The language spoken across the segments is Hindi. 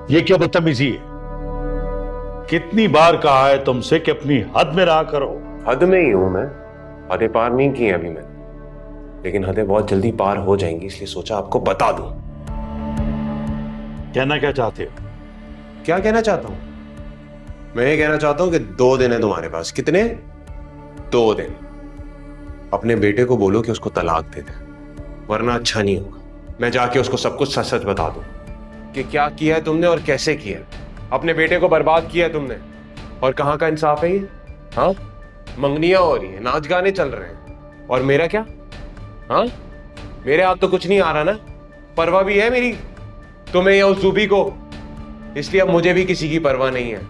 ये क्या बदतमीजी है? कितनी बार कहा है तुमसे कि अपनी हद में रहा करो। हद में ही हूं मैं, हदें पार नहीं की हैं अभी मैंने, लेकिन हदें बहुत जल्दी पार हो जाएंगी, इसलिए सोचा आपको बता दूं। कहना क्या चाहते हो? क्या कहना चाहता हूं? मैं ये कहना चाहता हूं कि 2 दिन है तुम्हारे पास। कितने? 2 दिन। अपने बेटे को बोलो कि उसको तलाक दे दे, वरना अच्छा नहीं होगा। मैं जाके उसको सब कुछ सच सच बता दूं कि क्या किया है तुमने और कैसे किया है। अपने बेटे को बर्बाद किया है तुमने, और कहां का इंसाफ है ये? हाँ, मंगनियां हो रही है, नाच गाने चल रहे हैं, और मेरा क्या? हाँ, मेरे हाथ तो कुछ नहीं आ रहा ना। परवाह भी है मेरी तुम्हें या उस जूबी को, इसलिए अब मुझे भी किसी की परवाह नहीं है।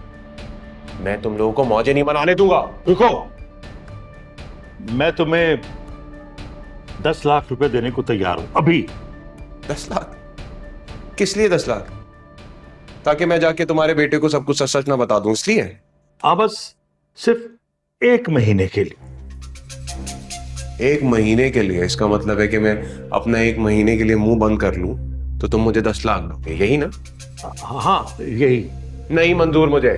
मैं तुम लोगों को मौजे नहीं बनाने दूंगा। रुको, मैं तुम्हें 10 लाख रुपए देने को तैयार हूं अभी। 10 लाख? किस लिए 10 लाख? ताकि मैं जाके तुम्हारे बेटे को सब कुछ सच सच ना बता दूं, इसलिए? बस सिर्फ 1 महीने के लिए। 1 महीने के लिए? इसका मतलब है कि मैं अपना 1 महीने के लिए मुंह बंद कर लूं तो तुम मुझे 10 लाख दोगे, यही ना? हाँ, यही। नहीं मंजूर मुझे।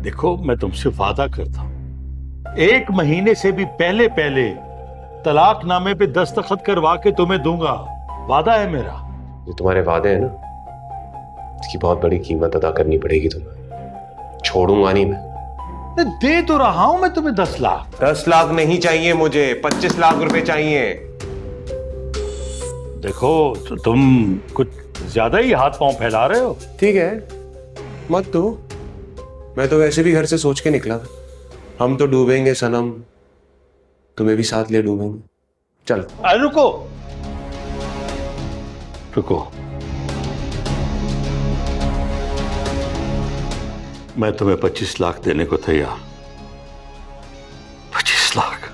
देखो, मैं तुमसे वादा करता हूं, 1 महीने से भी पहले पहले तलाकनामे पे दस्तखत करवा के तुम्हें दूंगा। वादा है मेरा। जो तुम्हारे वादे हैं ना, इसकी बहुत बड़ी कीमत अदा करनी पड़ेगी तुम्हें। छोड़ूंगा नहीं मैं। दे तो रहा हूं मैं तुम्हें 10 लाख। 10 लाख नहीं चाहिए मुझे, 25 लाख रुपए चाहिए। देखो, तो तुम कुछ ज्यादा ही हाथ पांव फैला रहे हो। ठीक है, मत दो। मैं तो वैसे भी घर से सोच के निकला था, हम तो डूबेंगे सनम, तुम्हें भी साथ ले डूबेंगे। चल। अरे रुको रुको, मैं तुम्हें 25 लाख देने को तैयार। 25 लाख।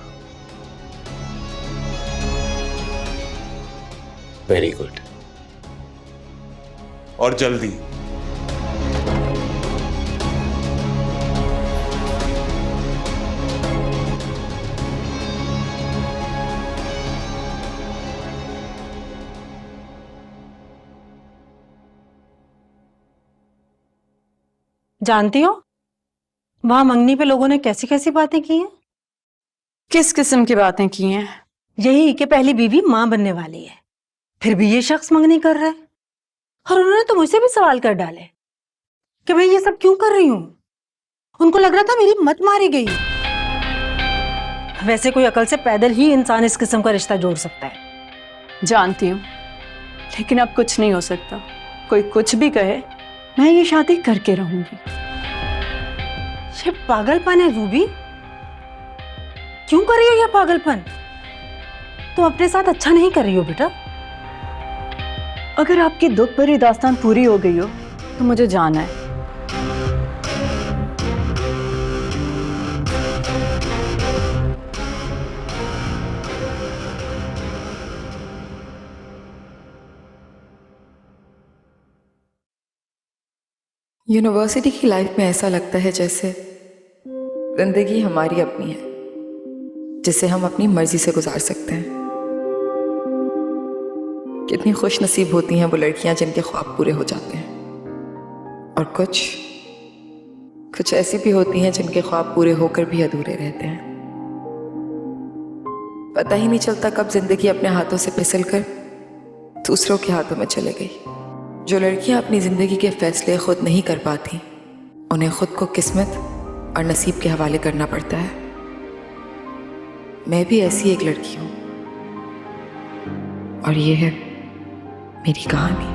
वेरी गुड, और जल्दी। जानती हो वहां मंगनी पे लोगों ने कैसी कैसी बातें की हैं? किस किस्म की बातें की हैं? यही कि पहली बीवी मां बनने वाली है, फिर भी ये शख्स मंगनी कर रहा है। और उन्होंने तो मुझसे भी सवाल कर डाले कि मैं ये सब क्यों कर रही हूं। उनको लग रहा था मेरी मत मारी गई। वैसे कोई अकल से पैदल ही इंसान इस किस्म का रिश्ता जोड़ सकता है। जानती हूँ, लेकिन अब कुछ नहीं हो सकता। कोई कुछ भी कहे, मैं ये शादी करके रहूंगी। ये पागलपन है रूबी। क्यों कर रही हो ये पागलपन? तुम अपने साथ अच्छा नहीं कर रही हो बेटा। अगर आपकी दुख भरी दास्तान पूरी हो गई हो तो मुझे जाना है। यूनिवर्सिटी की लाइफ में ऐसा लगता है जैसे जिंदगी हमारी अपनी है, जिसे हम अपनी मर्जी से गुजार सकते हैं। कितनी खुश नसीब होती हैं वो लड़कियां जिनके ख्वाब पूरे हो जाते हैं, और कुछ ऐसी भी होती हैं जिनके ख्वाब पूरे होकर भी अधूरे रहते हैं। पता ही नहीं चलता कब जिंदगी अपने हाथों से फिसल कर दूसरों के हाथों में चले गई। जो लड़कियां अपनी जिंदगी के फैसले खुद नहीं कर पाती, उन्हें खुद को किस्मत और नसीब के हवाले करना पड़ता है। मैं भी ऐसी एक लड़की हूं, और ये है मेरी कहानी।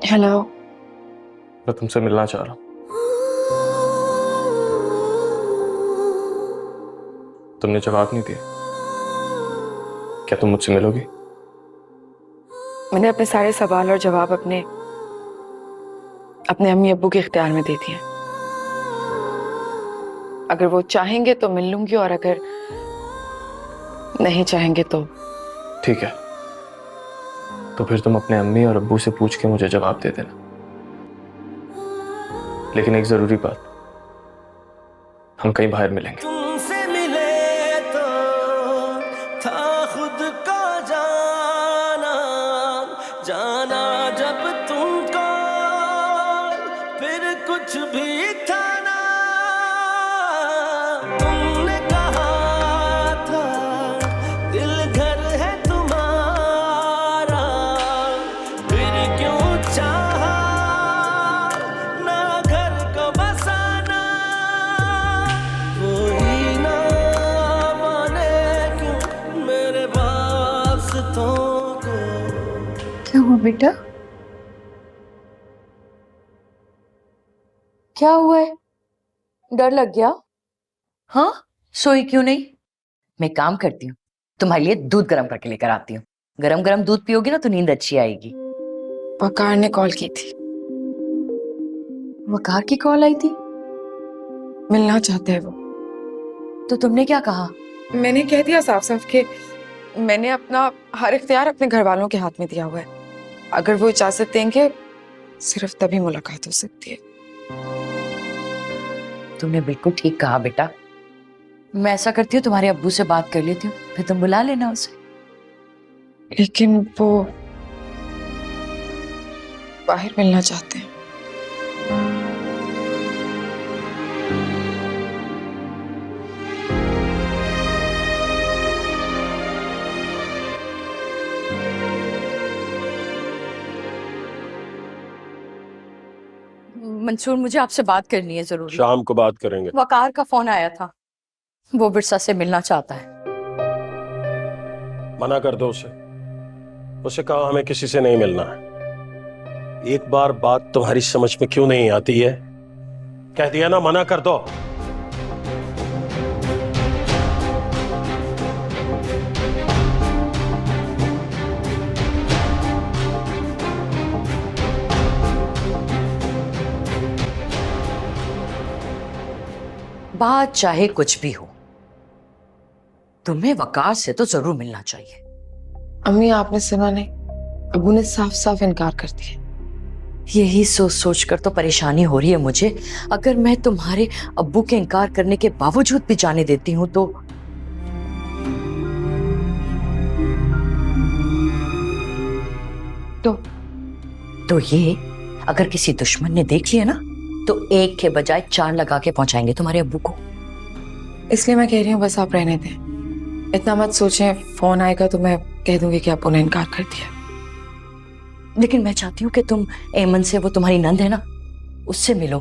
हेलो। मैं तुमसे मिलना चाह रहा हूं। तुमने जवाब नहीं दिया, क्या तुम मुझसे मिलोगी? मैंने अपने सारे सवाल और जवाब अपने अम्मी अब्बू के इख्तियार में दे दिए। अगर वो चाहेंगे तो मिल लूंगी, और अगर नहीं चाहेंगे तो ठीक है, तो फिर तुम अपने अम्मी और अब्बू से पूछ के मुझे जवाब दे देना। लेकिन एक जरूरी बात, हम कहीं बाहर मिलेंगे। तुमसे मिले तो था खुद को जाना, जाना जब तुमको फिर कुछ भी था ना। तुमने कहा था दिल घर है तुम्हारा, फिर क्यों चाहा ना घर को बसाना। कोई ना माने क्यों मेरे वास्तों को। क्या हुआ बेटा? क्या हुआ है? डर लग गया? हाँ, सोई क्यों नहीं? मैं काम करती हूँ, तुम्हारे लिए दूध गर्म करके लेकर आती हूँ। गरम गरम दूध पियोगी ना तो नींद अच्छी आएगी। वकार ने कॉल की थी। वकार की कॉल आई थी? मिलना चाहते हैं वो। तो तुमने क्या कहा? मैंने कह दिया साफ साफ कि मैंने अपना हर इख्तियार अपने घर वालों के हाथ में दिया हुआ है। अगर वो इजाजत देंगे सिर्फ तभी मुलाकात हो सकती है। तुमने बिल्कुल ठीक कहा बेटा। मैं ऐसा करती हूँ, तुम्हारे अब्बू से बात कर लेती हूँ, फिर तुम बुला लेना उसे। लेकिन वो बाहर मिलना चाहते हैं। मंसूर, मुझे आपसे बात करनी है जरूरी। शाम को बात करेंगे। वकार का फोन आया था, वो बिरसा से मिलना चाहता है। मना कर दो उसे। उसे कहा हमें किसी से नहीं मिलना है। एक बार बात तुम्हारी समझ में क्यों नहीं आती है? कह दिया ना, मना कर दो। बात चाहे कुछ भी हो, तुम्हें वकार से तो जरूर मिलना चाहिए। अम्मी, आपने सुना नहीं? अबू ने साफ साफ इनकार कर दिया। यही सोच सोच कर तो परेशानी हो रही है मुझे। अगर मैं तुम्हारे अब्बू के इनकार करने के बावजूद भी जाने देती हूँ तो ये अगर किसी दुश्मन ने देख लिया ना तो एक के बजाय 4 लगा के पहुंचाएंगे तुम्हारे अब्बू को। इसलिए मैं कह रही हूँ बस आप रहने दें। इतना मत सोचें, फोन आएगा तो मैं कह दूंगी कि अबू ने इनकार कर दिया। लेकिन मैं चाहती हूँ कि तुम एमन से, वो तुम्हारी नंद है ना, उससे मिलो।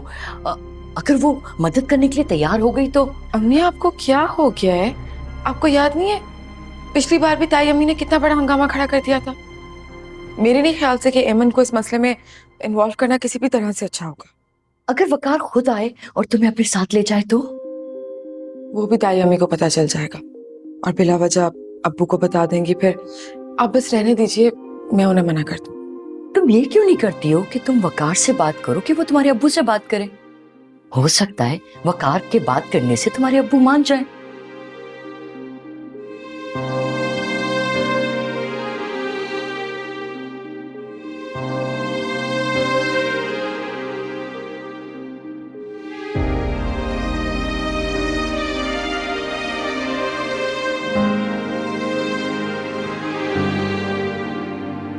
अगर वो मदद करने के लिए तैयार हो गई तो। अम्मी, आपको क्या हो गया है? आपको याद नहीं है पिछली बार भी ताई अम्मी ने कितना बड़ा हंगामा खड़ा कर दिया था? मेरे नहीं ख्याल से कि एमन को इस मसले में इन्वॉल्व करना किसी भी तरह से अच्छा होगा। अगर वकार खुद आए और तुम्हें अपने साथ ले जाए तो? वो भी ताई अम्मी को पता चल जाएगा और बिला वजह अब्बू को बता देंगी। फिर आप बस रहने दीजिए, मैं उन्हें मना कर दूं। तुम ये क्यों नहीं करती हो कि तुम वकार से बात करो कि वो तुम्हारे अब्बू से बात करे? हो सकता है वकार के बात करने से तुम्हारे अब्बू मान जाए।